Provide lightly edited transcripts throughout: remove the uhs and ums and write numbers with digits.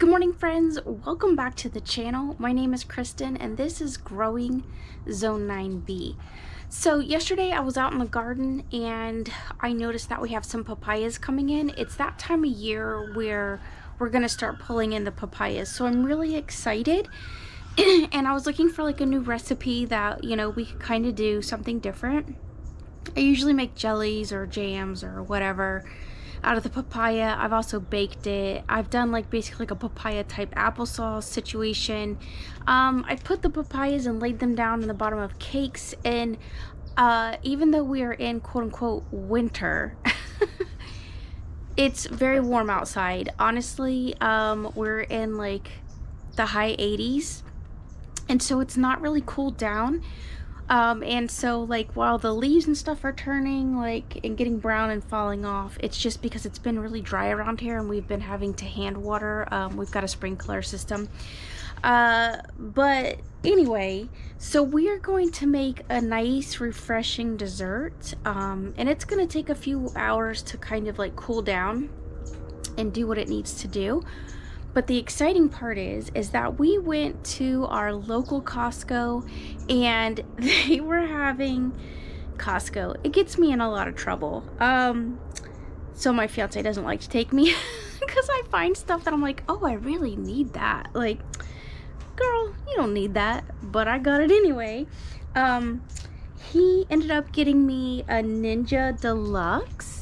Good morning, friends. Welcome back to the channel. My name is Kristen and this is Growing Zone 9B. So yesterday I was out in the garden and I noticed that we have some papayas coming in. It's that time of year where we're gonna start pulling in the papayas, so I'm really excited. And I was looking for like a new recipe that, we could kind of do something different. I usually make jellies or jams or whatever out of the papaya. I've also baked it. I've done like basically like a papaya type applesauce situation. I put the papayas and laid them down in the bottom of cakes, and even though we are in quote unquote winter, it's very warm outside. Honestly, we're in like the high 80s, and so it's not really cooled down. And so like while the leaves and stuff are turning like and getting brown and falling off, it's just because it's been really dry around here and we've been having to hand water. We've got a sprinkler system. But anyway, so we are going to make a nice refreshing dessert. And it's going to take a few hours to kind of like cool down and do what it needs to do. But the exciting part is that we went to our local Costco and they were having Costco. It gets me in a lot of trouble. So my fiance doesn't like to take me because I find stuff that I'm like, oh, I really need that. Like, girl, you don't need that, but I got it anyway. He ended up getting me a Ninja Deluxe.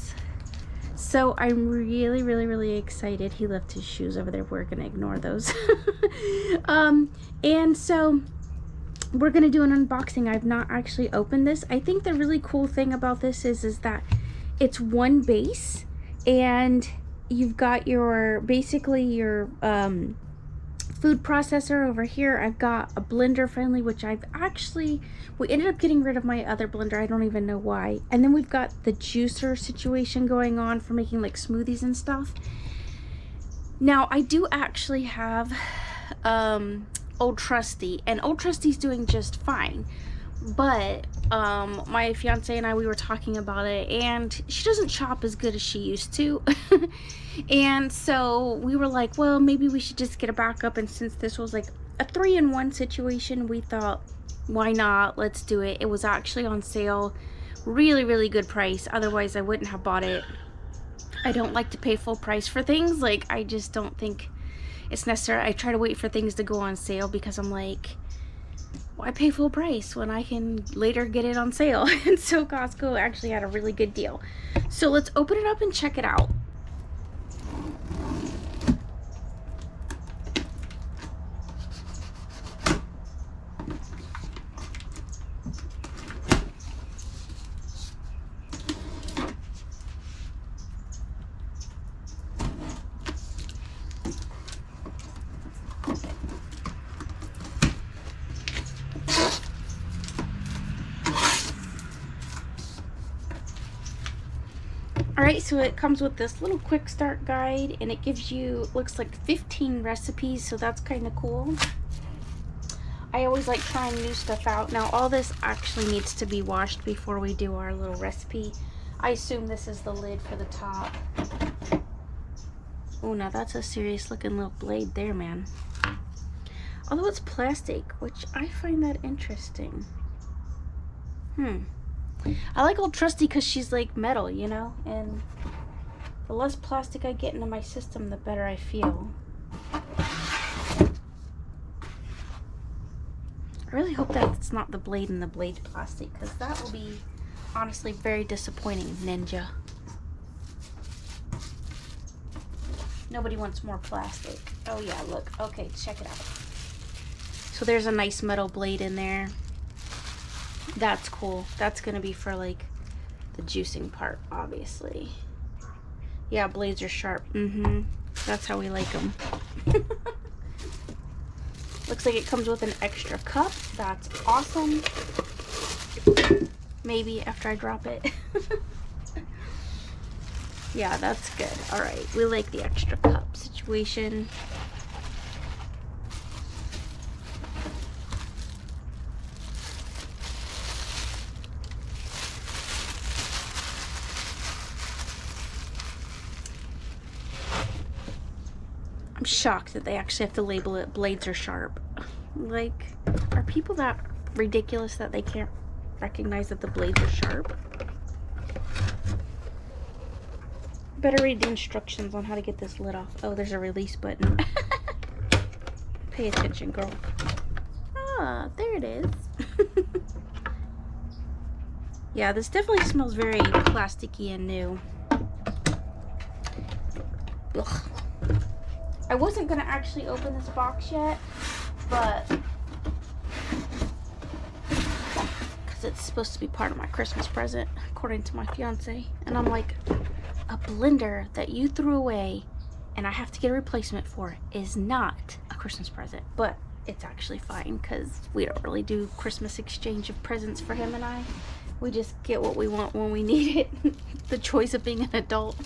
So I'm really excited. He left his shoes over there. We're gonna ignore those. And so we're gonna do an unboxing. I've not actually opened this. I think the really cool thing about this is that it's one base and you've got your basically your food processor over here. I've got a blender friendly, which we ended up getting rid of my other blender. I don't even know why. And then we've got the juicer situation going on for making like smoothies and stuff. Now I do actually have Old Trusty, and Old Trusty's doing just fine. But my fiance and we were talking about it, and she doesn't chop as good as she used to. And so we were like, well, maybe we should just get a backup. And since this was like a 3-in-1 situation, we thought, why not? Let's do it. It was actually on sale. Really good price. Otherwise I wouldn't have bought it. I don't like to pay full price for things. Like, I just don't think it's necessary. I try to wait for things to go on sale because I'm like, why pay full price when I can later get it on sale? And so Costco actually had a really good deal. So let's open it up and check it out. Alright, so it comes with this little quick start guide, and it gives you, looks like 15 recipes, so that's kind of cool. I always like trying new stuff out. Now all this actually needs to be washed before we do our little recipe. I assume this is the lid for the top. Oh, now that's a serious looking little blade there, man. Although it's plastic, which I find that interesting. I like Old Trusty because she's like metal, you know, and the less plastic I get into my system, the better I feel. I really hope that it's not the blade and the blade's plastic, because that will be honestly very disappointing, Ninja. Nobody wants more plastic. Oh yeah, look. Okay, check it out. So there's a nice metal blade in there. That's cool. That's gonna be for like the juicing part, obviously. Yeah, blades are sharp. That's how we like them. Looks like it comes with an extra cup. That's awesome. Maybe after I drop it. Yeah, that's good. All right, we like the extra cup situation. shocked that they actually have to label it blades are sharp. Like, are people that ridiculous that they can't recognize that the blades are sharp? Better read the instructions on how to get this lid off. Oh, there's a release button. Pay attention, girl. Ah, there it is. Yeah, this definitely smells very plasticky and new. Ugh. I wasn't gonna actually open this box yet, but because it's supposed to be part of my Christmas present, according to my fiance. And I'm like, a blender that you threw away and I have to get a replacement for is not a Christmas present. But it's actually fine because we don't really do Christmas exchange of presents for him and I. We just get what we want when we need it. The choice of being an adult.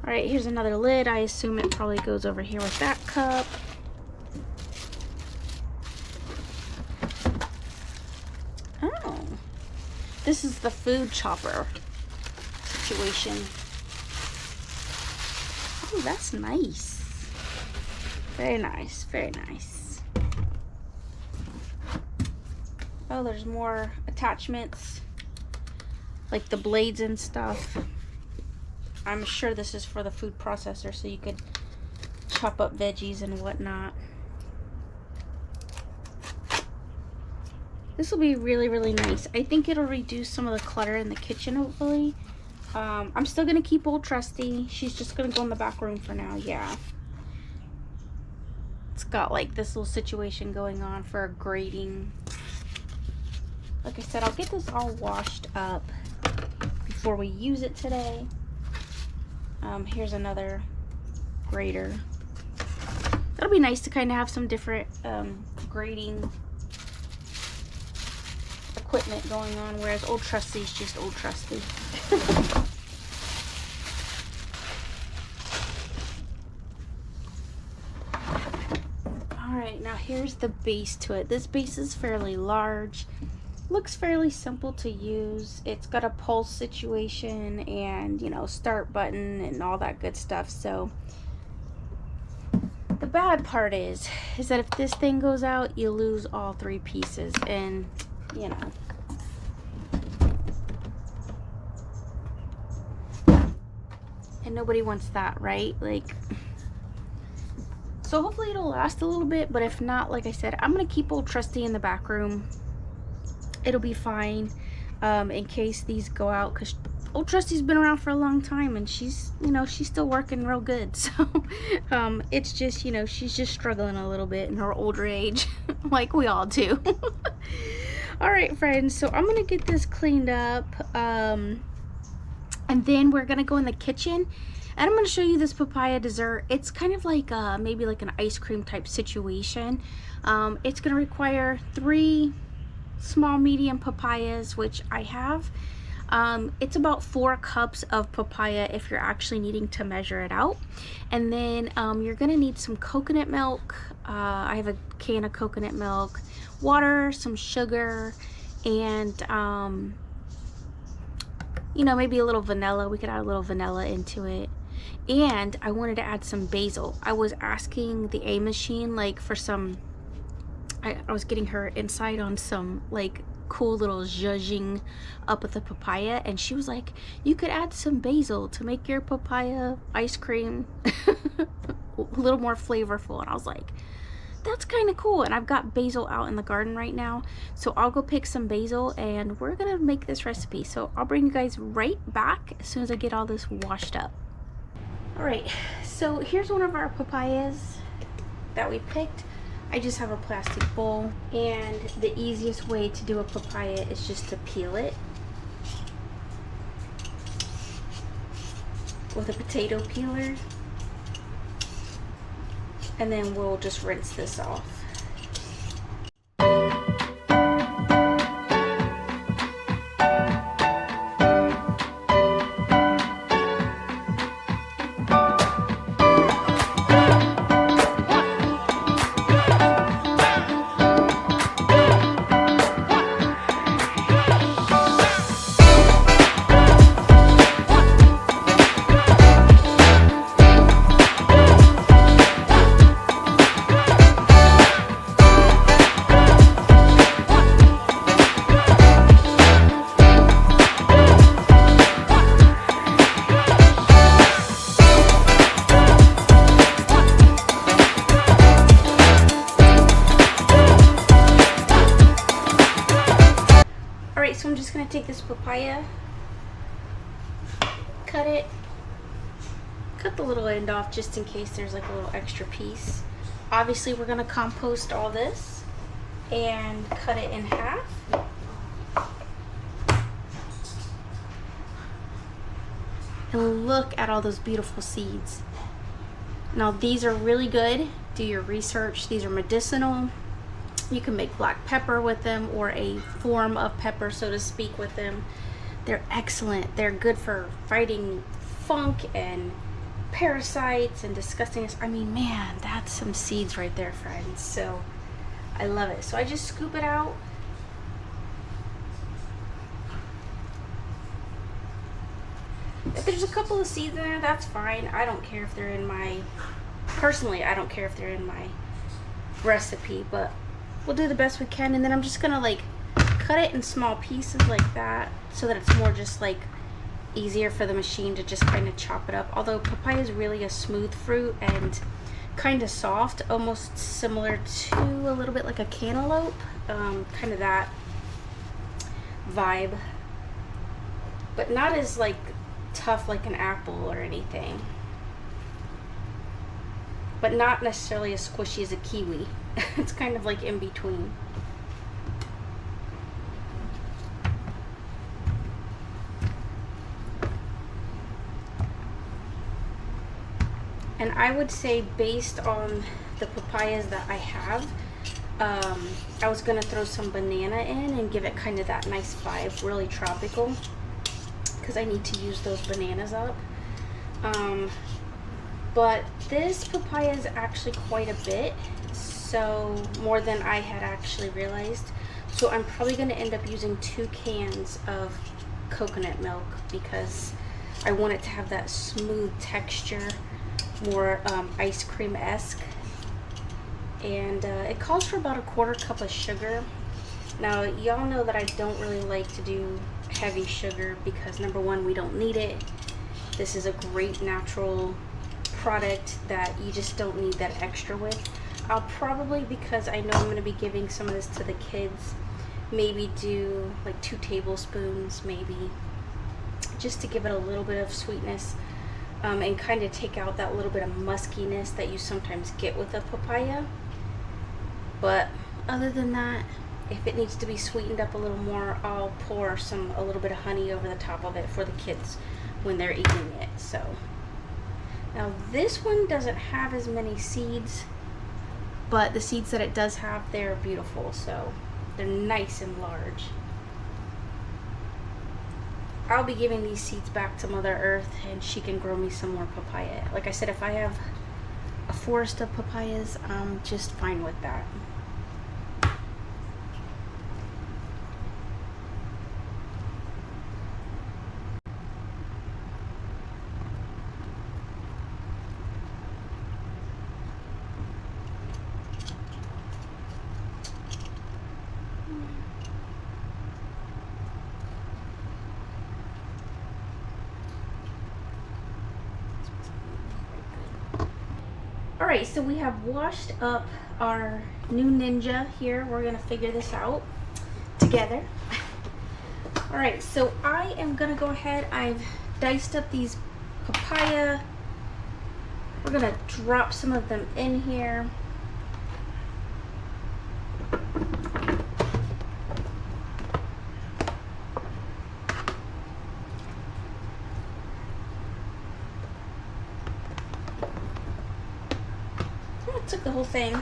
Alright, here's another lid. I assume it probably goes over here with that cup. Oh. This is the food chopper situation. Oh, that's nice. Very nice, very nice. Oh, there's more attachments, like the blades and stuff. I'm sure this is for the food processor, so you could chop up veggies and whatnot. This will be really, really nice. I think it'll reduce some of the clutter in the kitchen, hopefully. I'm still gonna keep old Trusty. She's just gonna go in the back room for now, yeah. It's got like this little situation going on for grating. Like I said, I'll get this all washed up before we use it today. Here's another grater. It'll be nice to kind of have some different grating equipment going on, whereas old Trusty's just old Trusty. Alright, now here's the base to it. This base is fairly large. Looks fairly simple to use. It's got a pulse situation and, you know, start button and all that good stuff. So the bad part is that if this thing goes out, you lose all three pieces, and you know, and nobody wants that, right? Like, so hopefully it'll last a little bit, but if not, like I said, I'm gonna keep old Trusty in the back room. It'll be fine in case these go out, because old Trusty's been around for a long time and she's, you know, she's still working real good. So it's just, you know, she's just struggling a little bit in her older age like we all do. All right, friends, so I'm gonna get this cleaned up and then we're gonna go in the kitchen and I'm gonna show you this papaya dessert. It's kind of like maybe like an ice cream type situation. It's gonna require 3 small medium papayas, which I have. It's about 4 cups of papaya if you're actually needing to measure it out. And then you're gonna need some coconut milk. I have a can of coconut milk, water, some sugar, and you know, maybe a little vanilla. We could add a little vanilla into it. And I wanted to add some basil. I was asking the A machine like for some, I was getting her insight on some like cool little zhuzhing up with the papaya, and she was like, you could add some basil to make your papaya ice cream a little more flavorful. And I was like, that's kind of cool. And I've got basil out in the garden right now, so I'll go pick some basil and we're gonna make this recipe. So I'll bring you guys right back as soon as I get all this washed up. All right, so here's one of our papayas that we picked. I just have a plastic bowl, and the easiest way to do a papaya is just to peel it with a potato peeler, and then we'll just rinse this off. this papaya, cut it, cut the little end off just in case there's like a little extra piece. Obviously we're gonna compost all this and cut it in half. And look at all those beautiful seeds. Now these are really good. Do your research. These are medicinal. You can make black pepper with them, or a form of pepper, so to speak, with them. They're excellent. They're good for fighting funk and parasites and disgustingness. I mean, man, that's some seeds right there, friends. So I love it. So I just scoop it out. If there's a couple of seeds in there, that's fine. I don't care if they're in my, personally, I don't care if they're in my recipe, but we'll do the best we can. And then I'm just gonna like cut it in small pieces like that, so that it's more just like easier for the machine to just kind of chop it up. Although papaya is really a smooth fruit and kind of soft, almost similar to a little bit like a cantaloupe, kind of that vibe, but not as like tough like an apple or anything, but not necessarily as squishy as a kiwi. It's kind of like in between. And I would say, based on the papayas that I have, I was gonna throw some banana in and give it kind of that nice vibe, really tropical, because I need to use those bananas up. But this papaya is actually quite a bit, so more than I had actually realized. So I'm probably going to end up using 2 cans of coconut milk, because I want it to have that smooth texture, more ice cream-esque. And it calls for about 1/4 cup of sugar. Now y'all know that I don't really like to do heavy sugar, because number one, we don't need it. This is a great natural product that you just don't need that extra with. I'll probably, because I know I'm going to be giving some of this to the kids, maybe do like 2 tablespoons maybe, just to give it a little bit of sweetness, and kind of take out that little bit of muskiness that you sometimes get with a papaya. But other than that, if it needs to be sweetened up a little more, I'll pour a little bit of honey over the top of it for the kids when they're eating it. So now this one doesn't have as many seeds, but the seeds that it does have, they're beautiful. So they're nice and large. I'll be giving these seeds back to Mother Earth, and she can grow me some more papaya. Like I said, if I have a forest of papayas, I'm just fine with that. Alright, so we have washed up our new Ninja here. We're going to figure this out together. Alright, so I am going to go ahead. I've diced up these papaya. We're going to drop some of them in here. Took the whole thing,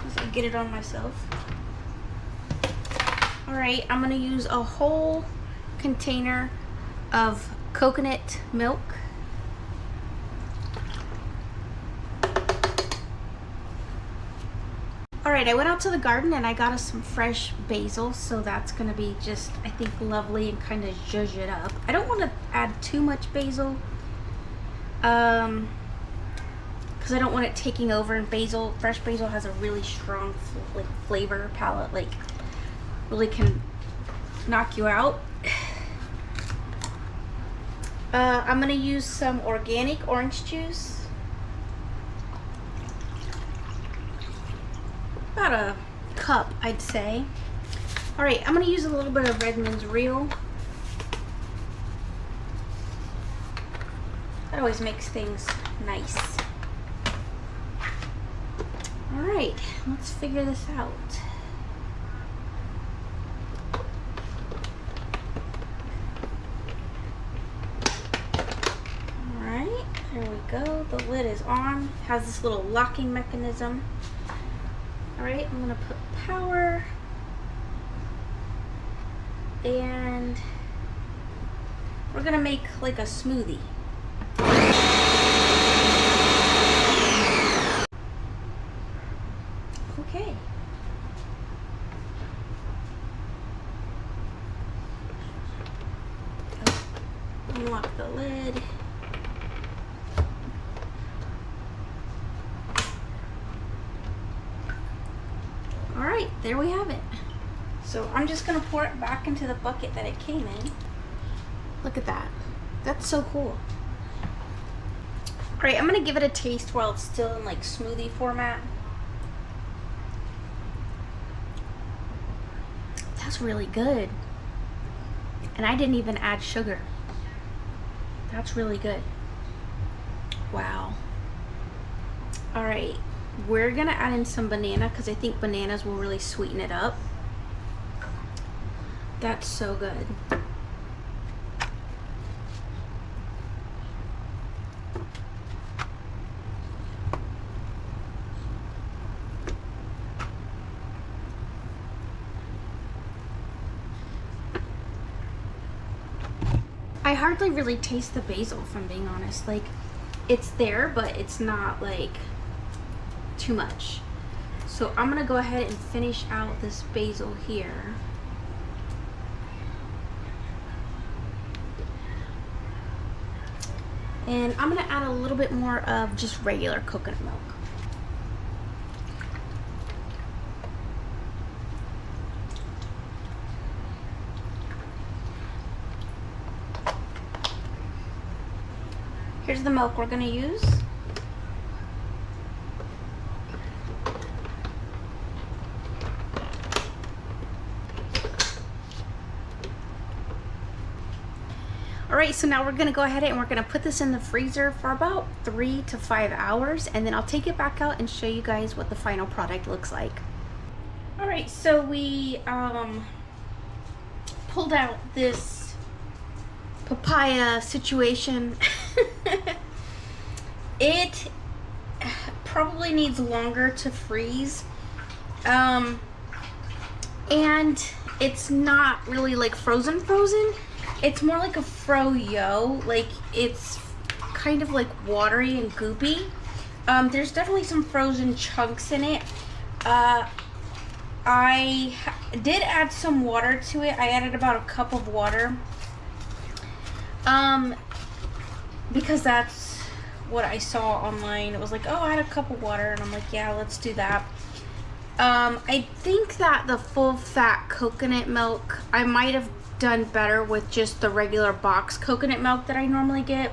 just to get it on myself. Alright, I'm going to use a whole container of coconut milk. Alright, I went out to the garden and I got us some fresh basil, so that's going to be just, I think, lovely and kind of zhuzh it up. I don't want to add too much basil, because I don't want it taking over. And basil, fresh basil, has a really strong like flavor palette, like really can knock you out. I'm gonna use some organic orange juice, about a cup, I'd say. All right, I'm gonna use a little bit of Redmond's Real That always makes things nice. All right, let's figure this out. All right, there we go. The lid is on. It has this little locking mechanism. All right, I'm gonna put power, and we're gonna make like a smoothie. Okay. Unlock the lid. All right, there we have it. So I'm just gonna pour it back into the bucket that it came in. Look at that. That's so cool. All right, I'm gonna give it a taste while it's still in like smoothie format. That's really good. And I didn't even add sugar. That's really good. Wow. All right, we're gonna add in some banana because I think bananas will really sweeten it up. That's so good. I hardly really taste the basil, if I'm being honest. Like, it's there, but it's not like too much. So I'm gonna go ahead and finish out this basil here. And I'm gonna add a little bit more of just regular coconut milk. Here's the milk we're gonna use. All right, so now we're gonna go ahead and we're gonna put this in the freezer for about 3 to 5 hours, and then I'll take it back out and show you guys what the final product looks like. All right, so we pulled out this papaya situation. It probably needs longer to freeze, and it's not really like frozen. It's more like a froyo, like it's kind of like watery and goopy. There's definitely some frozen chunks in it. I did add some water to it. I added about a cup of water, because that's what I saw online. It was like, oh, add a cup of water, and I'm like, yeah, let's do that. I think that the full fat coconut milk, I might have done better with just the regular box coconut milk that I normally get.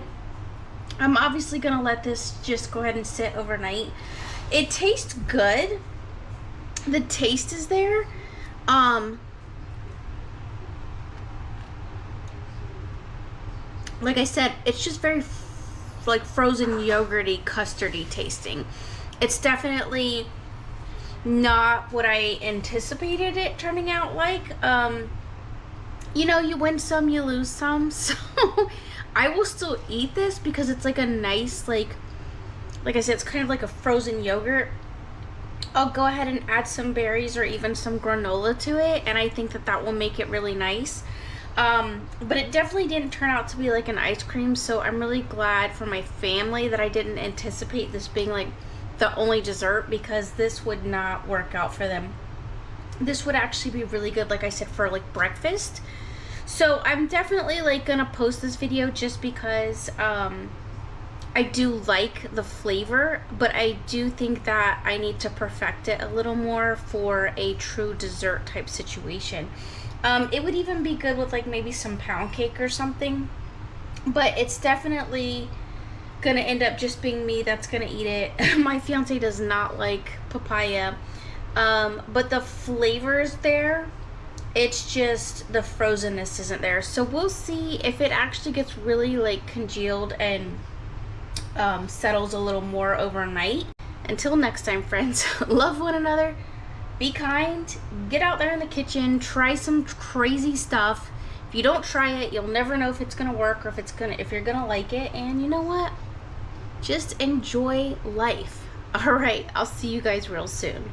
I'm obviously gonna let this just go ahead and sit overnight. It tastes good. The taste is there. Like I said, it's just very like frozen yogurty, custardy tasting. It's definitely not what I anticipated it turning out like. You know, you win some, you lose some. So I will still eat this because it's like a nice, like I said, it's kind of like a frozen yogurt. I'll go ahead and add some berries or even some granola to it, and I think that that will make it really nice. But it definitely didn't turn out to be like an ice cream, so I'm really glad for my family that I didn't anticipate this being like the only dessert, because this would not work out for them. This would actually be really good, like I said, for like breakfast. So I'm definitely like gonna post this video just because I do like the flavor, but I do think that I need to perfect it a little more for a true dessert type situation. It would even be good with like maybe some pound cake or something, but it's definitely gonna end up just being me that's gonna eat it. My fiance does not like papaya, but the flavor is there. It's just the frozenness isn't there. So we'll see if it actually gets really like congealed and settles a little more overnight. Until next time, friends, love one another, be kind, get out there in the kitchen, try some crazy stuff. If you don't try it, you'll never know if it's gonna work or if you're gonna like it. And you know what? Just enjoy life. All right, I'll see you guys real soon.